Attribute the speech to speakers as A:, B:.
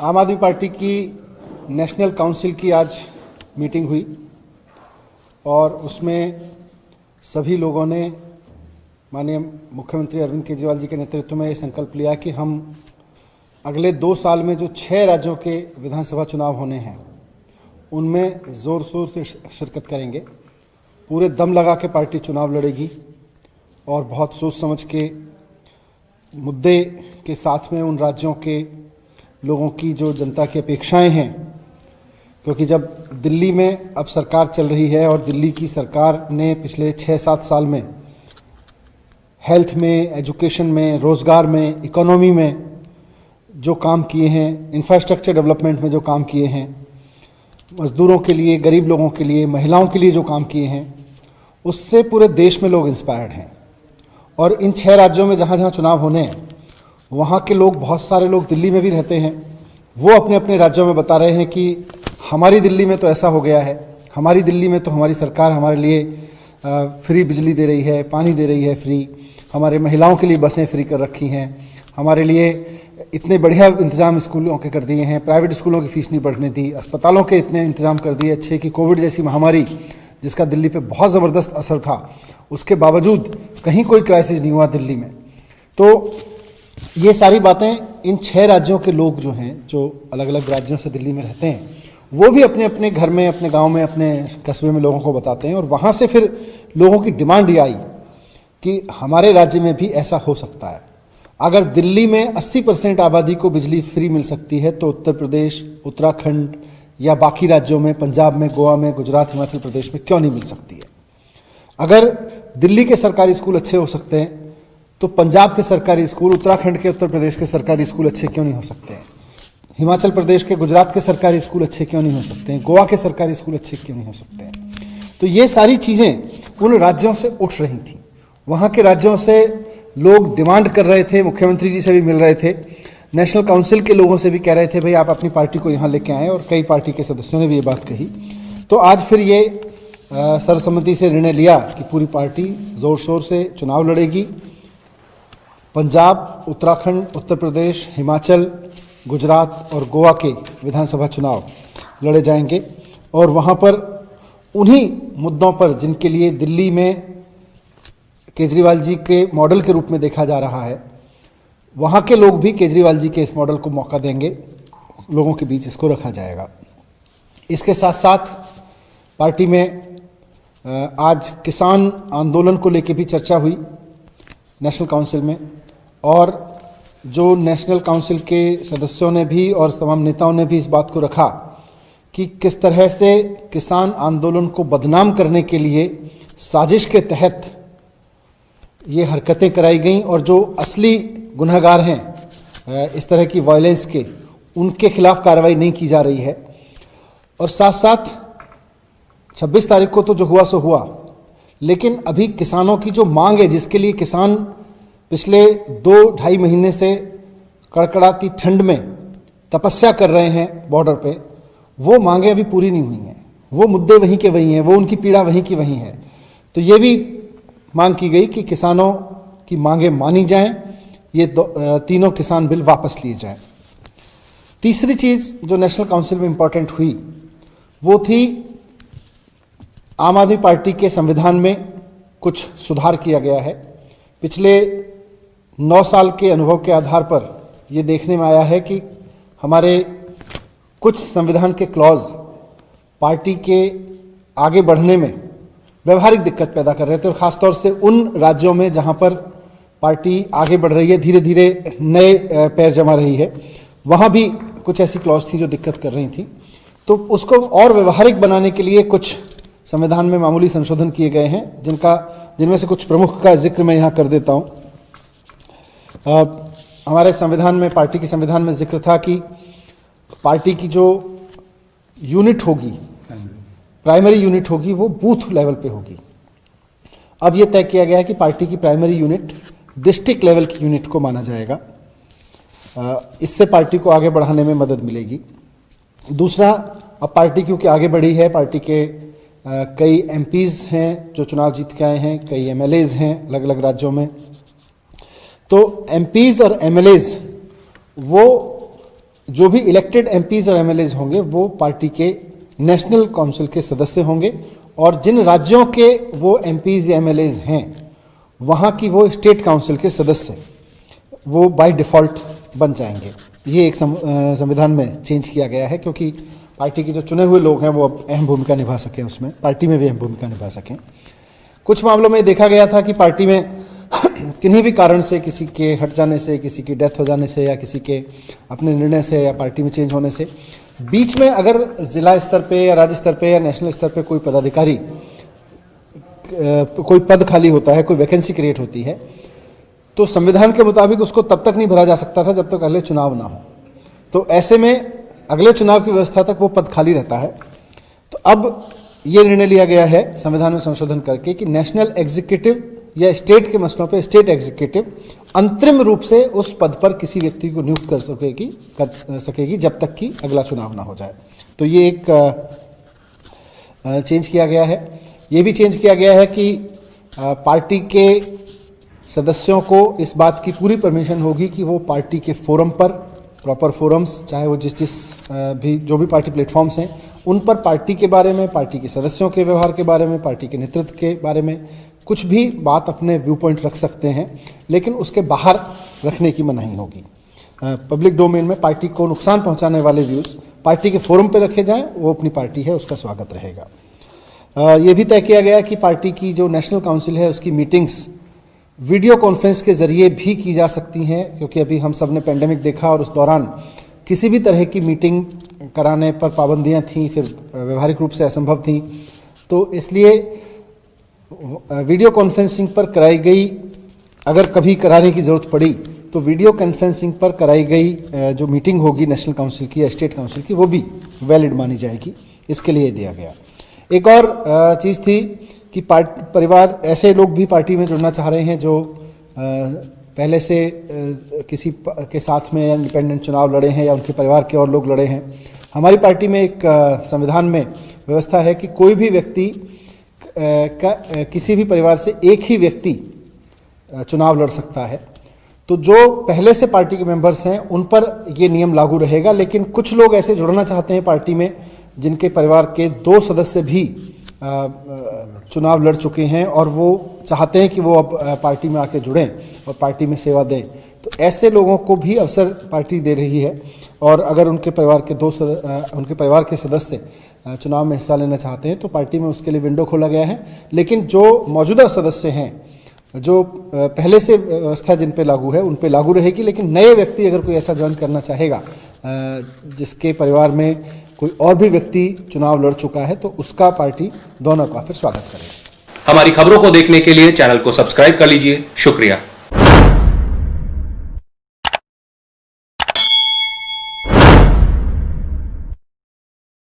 A: आम आदमी पार्टी की नेशनल काउंसिल की आज मीटिंग हुई और उसमें सभी लोगों ने माननीय मुख्यमंत्री अरविंद केजरीवाल जी के नेतृत्व में ये संकल्प लिया कि हम अगले 2 साल में जो 6 राज्यों के विधानसभा चुनाव होने हैं उनमें ज़ोर शोर से शिरकत करेंगे। पूरे दम लगा के पार्टी चुनाव लड़ेगी और बहुत सोच समझ के मुद्दे के साथ में उन राज्यों के लोगों की जो जनता की अपेक्षाएं हैं, क्योंकि जब दिल्ली में अब सरकार चल रही है और दिल्ली की सरकार ने पिछले 6-7 साल में हेल्थ में, एजुकेशन में, रोज़गार में, इकोनॉमी में जो काम किए हैं, इंफ्रास्ट्रक्चर डेवलपमेंट में जो काम किए हैं, मज़दूरों के लिए, गरीब लोगों के लिए, महिलाओं के लिए जो काम किए हैं, उससे पूरे देश में लोग इंस्पायर्ड हैं। और इन 6 राज्यों में जहाँ जहाँ चुनाव होने हैं वहाँ के लोग, बहुत सारे लोग दिल्ली में भी रहते हैं, वो अपने अपने राज्यों में बता रहे हैं कि हमारी दिल्ली में तो ऐसा हो गया है, हमारी दिल्ली में तो हमारी सरकार हमारे लिए फ्री बिजली दे रही है, पानी दे रही है फ्री, हमारे महिलाओं के लिए बसें फ्री कर रखी हैं, हमारे लिए इतने बढ़िया इंतज़ाम स्कूलों के कर दिए हैं, प्राइवेट स्कूलों की फ़ीस नहीं बढ़ने दी, अस्पतालों के इतने इंतज़ाम कर दिए अच्छे कि कोविड जैसी महामारी जिसका दिल्ली पे बहुत ज़बरदस्त असर था, उसके बावजूद कहीं कोई क्राइसिस नहीं हुआ दिल्ली में। तो ये सारी बातें इन 6 राज्यों के लोग जो हैं, जो अलग अलग राज्यों से दिल्ली में रहते हैं, वो भी अपने अपने घर में, अपने गांव में, अपने कस्बे में लोगों को बताते हैं। और वहाँ से फिर लोगों की डिमांड ये आई कि हमारे राज्य में भी ऐसा हो सकता है। अगर दिल्ली में 80% आबादी को बिजली फ्री मिल सकती है तो उत्तर प्रदेश, उत्तराखंड या बाकी राज्यों में, पंजाब में, गोवा में, गुजरात, हिमाचल प्रदेश में क्यों नहीं मिल सकती है? अगर दिल्ली के सरकारी स्कूल अच्छे हो सकते हैं तो पंजाब के सरकारी स्कूल, उत्तराखंड के, उत्तर प्रदेश के सरकारी स्कूल अच्छे क्यों नहीं हो सकते हैं? हिमाचल प्रदेश के, गुजरात के सरकारी स्कूल अच्छे क्यों नहीं हो सकते हैं? गोवा के सरकारी स्कूल अच्छे क्यों नहीं हो सकते हैं? तो ये सारी चीज़ें उन राज्यों से उठ रही थी। वहाँ के राज्यों से लोग डिमांड कर रहे थे, मुख्यमंत्री जी से भी मिल रहे थे, नेशनल काउंसिल के लोगों से भी कह रहे थे भाई आप अपनी पार्टी को यहाँ लेके आएँ, और कई पार्टी के सदस्यों ने भी ये बात कही। तो आज फिर ये सर्वसम्मति से निर्णय लिया कि पूरी पार्टी ज़ोर शोर से चुनाव लड़ेगी। पंजाब, उत्तराखंड, उत्तर प्रदेश, हिमाचल, गुजरात और गोवा के विधानसभा चुनाव लड़े जाएंगे और वहाँ पर उन्हीं मुद्दों पर जिनके लिए दिल्ली में केजरीवाल जी के मॉडल के रूप में देखा जा रहा है, वहाँ के लोग भी केजरीवाल जी के इस मॉडल को मौका देंगे, लोगों के बीच इसको रखा जाएगा। इसके साथ साथ पार्टी में आज किसान आंदोलन को लेकर भी चर्चा हुई नेशनल काउंसिल में, और जो नेशनल काउंसिल के सदस्यों ने भी और तमाम नेताओं ने भी इस बात को रखा कि किस तरह से किसान आंदोलन को बदनाम करने के लिए साजिश के तहत ये हरकतें कराई गईं, और जो असली गुनहगार हैं इस तरह की वायलेंस के, उनके खिलाफ कार्रवाई नहीं की जा रही है। और साथ साथ 26 तारीख को तो जो हुआ सो हुआ, लेकिन अभी किसानों की जो मांग है, जिसके लिए किसान पिछले 2-2.5 महीने से कड़कड़ाती ठंड में तपस्या कर रहे हैं बॉर्डर पे, वो मांगें अभी पूरी नहीं हुई हैं, वो मुद्दे वहीं के वहीं हैं, वो उनकी पीड़ा वहीं की वहीं है। तो ये भी मांग की गई कि किसानों की मांगें मानी जाएं, ये तीनों किसान बिल वापस लिए जाएं। तीसरी चीज़ जो नेशनल काउंसिल में इम्पॉर्टेंट हुई वो थी आम आदमी पार्टी के संविधान में कुछ सुधार किया गया है। पिछले 9 साल के अनुभव के आधार पर ये देखने में आया है कि हमारे कुछ संविधान के क्लॉज पार्टी के आगे बढ़ने में व्यवहारिक दिक्कत पैदा कर रहे थे, और ख़ासतौर से उन राज्यों में जहाँ पर पार्टी आगे बढ़ रही है, धीरे धीरे नए पैर जमा रही है, वहाँ भी कुछ ऐसी क्लॉज थी जो दिक्कत कर रही थी। तो उसको और व्यवहारिक बनाने के लिए कुछ संविधान में मामूली संशोधन किए गए हैं, जिनमें से कुछ प्रमुख का जिक्र मैं यहाँ कर देता हूँ। हमारे संविधान में, पार्टी के संविधान में जिक्र था कि पार्टी की जो यूनिट होगी, प्राइमरी यूनिट होगी, वो बूथ लेवल पे होगी। अब ये तय किया गया है कि पार्टी की प्राइमरी यूनिट डिस्ट्रिक्ट लेवल की यूनिट को माना जाएगा। इससे पार्टी को आगे बढ़ाने में मदद मिलेगी। दूसरा, अब पार्टी क्योंकि आगे बढ़ी है, पार्टी के कई एमपीज़ हैं जो चुनाव जीत के आए हैं, कई एमएलएज़ हैं अलग अलग राज्यों में। तो एमपीज़ और एमएलएज़ वो जो भी इलेक्टेड एमपीज और एमएलएज होंगे वो पार्टी के नेशनल काउंसिल के सदस्य होंगे, और जिन राज्यों के वो एमपीज या एमएलएज हैं वहाँ की वो स्टेट काउंसिल के सदस्य वो बाय डिफ़ॉल्ट बन जाएंगे। ये एक संविधान में चेंज किया गया है, क्योंकि पार्टी के जो चुने हुए लोग हैं वो अब अहम भूमिका निभा सकें, उसमें पार्टी में भी अहम भूमिका निभा सकें। कुछ मामलों में देखा गया था कि पार्टी में किन्हीं भी कारण से, किसी के हट जाने से, किसी की डेथ हो जाने से, या किसी के अपने निर्णय से, या पार्टी में चेंज होने से, बीच में अगर जिला स्तर पे या राज्य स्तर पे या नेशनल स्तर पे कोई पदाधिकारी, कोई पद खाली होता है, कोई वैकेंसी क्रिएट होती है, तो संविधान के मुताबिक उसको तब तक नहीं भरा जा सकता था जब तक अगले चुनाव ना हो। तो ऐसे में अगले चुनाव की व्यवस्था तक वो पद खाली रहता है। तो अब ये निर्णय लिया गया है संविधान में संशोधन करके कि नेशनल एग्जीक्यूटिव या स्टेट के मसलों पे स्टेट एग्जीक्यूटिव अंतरिम रूप से उस पद पर किसी व्यक्ति को नियुक्त कर सकेगी जब तक कि अगला चुनाव ना हो जाए। तो ये एक चेंज किया गया है। ये भी चेंज किया गया है कि पार्टी के सदस्यों को इस बात की पूरी परमिशन होगी कि वो पार्टी के फोरम पर, प्रॉपर फोरम्स, चाहे वो जो भी पार्टी प्लेटफॉर्म्स हैं, उन पर पार्टी के बारे में, पार्टी के सदस्यों के व्यवहार के बारे में, पार्टी के नेतृत्व के बारे में कुछ भी बात, अपने व्यू पॉइंट रख सकते हैं, लेकिन उसके बाहर रखने की मनाही होगी। पब्लिक डोमेन में पार्टी को नुकसान पहुंचाने वाले व्यूज़ पार्टी के फोरम पर रखे जाएं, वो अपनी पार्टी है, उसका स्वागत रहेगा। ये भी तय किया गया कि पार्टी की जो नेशनल काउंसिल है उसकी मीटिंग्स वीडियो कॉन्फ्रेंस के जरिए भी की जा सकती हैं, क्योंकि अभी हम सब ने पेंडेमिक देखा और उस दौरान किसी भी तरह की मीटिंग कराने पर पाबंदियां थीं, फिर व्यवहारिक रूप से असंभव थीं। तो इसलिए वीडियो कॉन्फ्रेंसिंग पर कराई गई, अगर कभी कराने की ज़रूरत पड़ी तो वीडियो कॉन्फ्रेंसिंग पर कराई गई जो मीटिंग होगी नेशनल काउंसिल की या स्टेट काउंसिल की, वो भी वैलिड मानी जाएगी। इसके लिए दिया गया। एक और चीज़ थी कि परिवार, ऐसे लोग भी पार्टी में जुड़ना चाह रहे हैं जो पहले से किसी के साथ में इंडिपेंडेंट चुनाव लड़े हैं या उनके परिवार के और लोग लड़े हैं। हमारी पार्टी में एक संविधान में व्यवस्था है कि कोई भी व्यक्ति किसी भी परिवार से एक ही व्यक्ति चुनाव लड़ सकता है। तो जो पहले से पार्टी के मेंबर्स हैं उन पर ये नियम लागू रहेगा, लेकिन कुछ लोग ऐसे जुड़ना चाहते हैं पार्टी में जिनके परिवार के 2 सदस्य भी चुनाव लड़ चुके हैं और वो चाहते हैं कि वो अब पार्टी में आके जुड़ें और पार्टी में सेवा दें। तो ऐसे लोगों को भी अवसर पार्टी दे रही है, और अगर उनके परिवार के सदस्य चुनाव में हिस्सा लेना चाहते हैं तो पार्टी में उसके लिए विंडो खोला गया है। लेकिन जो मौजूदा सदस्य हैं, जो पहले से व्यवस्था जिन पे लागू है उन पे लागू रहेगी, लेकिन नए व्यक्ति अगर कोई ऐसा ज्वाइन करना चाहेगा जिसके परिवार में कोई और भी व्यक्ति चुनाव लड़ चुका है, तो उसका पार्टी दोनों का फिर स्वागत करेगी।
B: हमारी खबरों को देखने के लिए चैनल को सब्सक्राइब कर लीजिए। शुक्रिया।